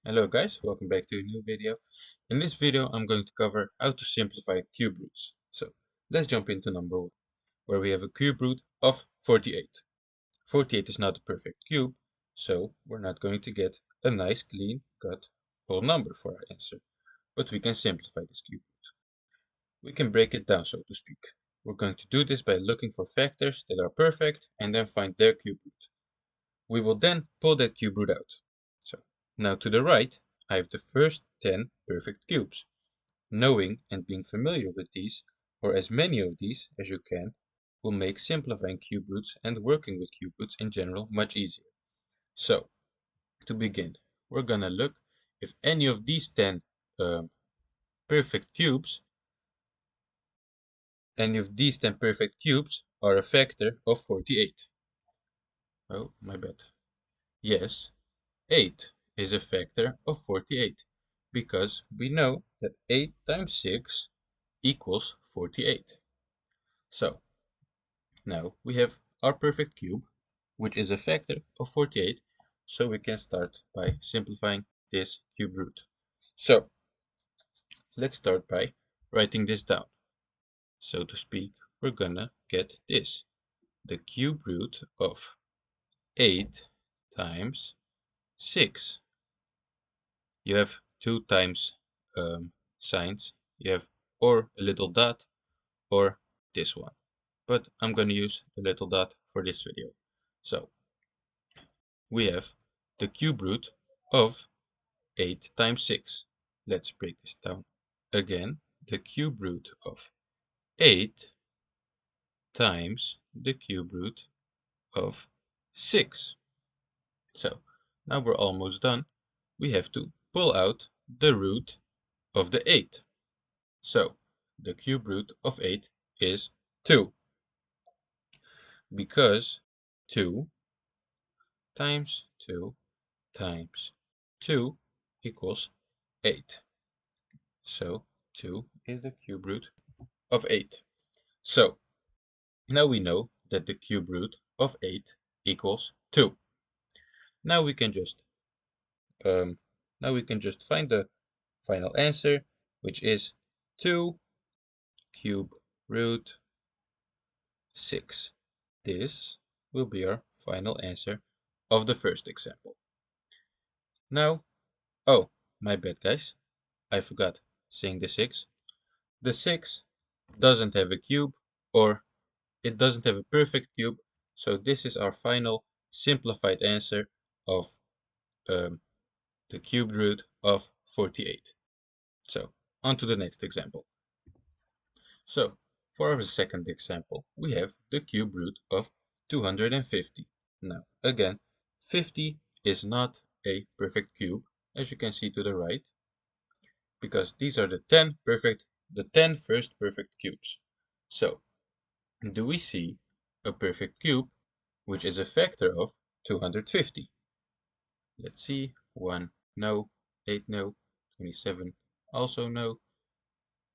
Hello guys, welcome back to a new video. In this video I'm going to cover how to simplify cube roots. So let's jump into number 1, where we have a cube root of 48. 48 is not a perfect cube, so we're not going to get a nice clean cut whole number for our answer, but we can simplify this cube root. We can break it down, so to speak. We're going to do this by looking for factors that are perfect and then find their cube root. We will then pull that cube root out. So now to the right, I have the first 10 perfect cubes. Knowing and being familiar with these, or as many of these as you can, will make simplifying cube roots and working with cube roots in general much easier. So to begin, we're gonna look if any of these 10 perfect cubes, are a factor of 48. Oh, my bad. Yes, 8 is a factor of 48, because we know that 8 times 6 equals 48. So, now we have our perfect cube, which is a factor of 48, so we can start by simplifying this cube root. So, let's start by writing this down. So to speak, we're gonna get this. The cube root of 8 times 6. You have 2 times signs. You have or a little dot or this one. But I'm going to use the little dot for this video. So we have the cube root of 8 times 6. Let's break this down again. The cube root of 8 times the cube root of 6. So now we're almost done. We have to pull out the root of the 8. So the cube root of 8 is 2, because 2 times 2 times 2 equals 8. So 2 is the cube root of 8. So now we know that the cube root of 8 equals 2. Now we can just find the final answer, which is 2 cube root 6. This will be our final answer of the first example. Now, oh, my bad guys, I forgot saying the 6. The 6 doesn't have a cube, or it doesn't have a perfect cube, so this is our final simplified answer of the cube root of 48. So, on to the next example. So, for our second example, we have the cube root of 250. Now, again, 50 is not a perfect cube, as you can see to the right, because these are the 10 first perfect cubes. So, do we see a perfect cube which is a factor of 250? Let's see. 1, no. 8, no. 27, also no.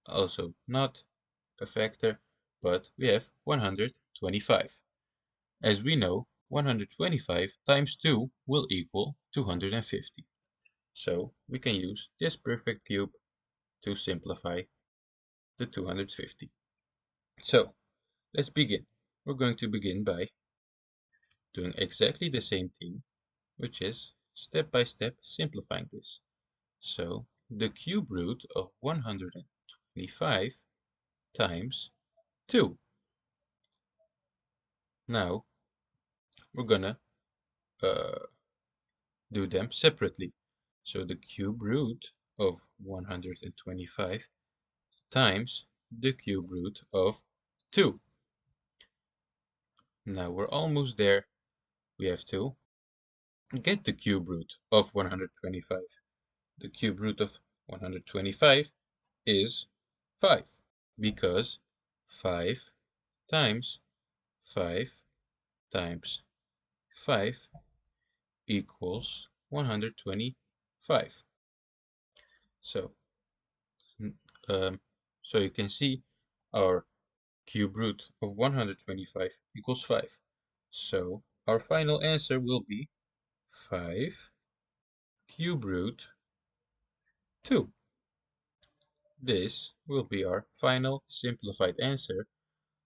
Also not a factor, but we have 125. As we know, 125 times 2 will equal 250. So we can use this perfect cube to simplify the 250. So let's begin. We're going to begin by doing exactly the same thing, which is step by step simplifying this. So the cube root of 125 times 2. Now we're gonna do them separately. So the cube root of 125 times the cube root of 2. Now we're almost there. We have to get the cube root of 125. The cube root of 125 is 5, because 5 times 5 times 5 equals 125. So, so you can see our cube root of 125 equals 5. So our final answer will be 5 cube root 2. This will be our final simplified answer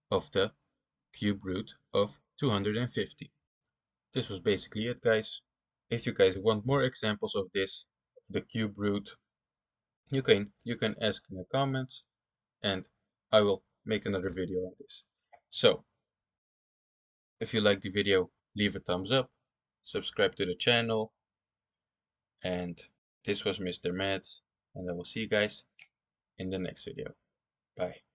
of the cube root of 250. This was basically it, guys. If you guys want more examples of this, of the cube root, you can ask in the comments and I will make another video on this. So, if you like the video, leave a thumbs up, subscribe to the channel, and this was Mr. Mathz, and I will see you guys in the next video. Bye.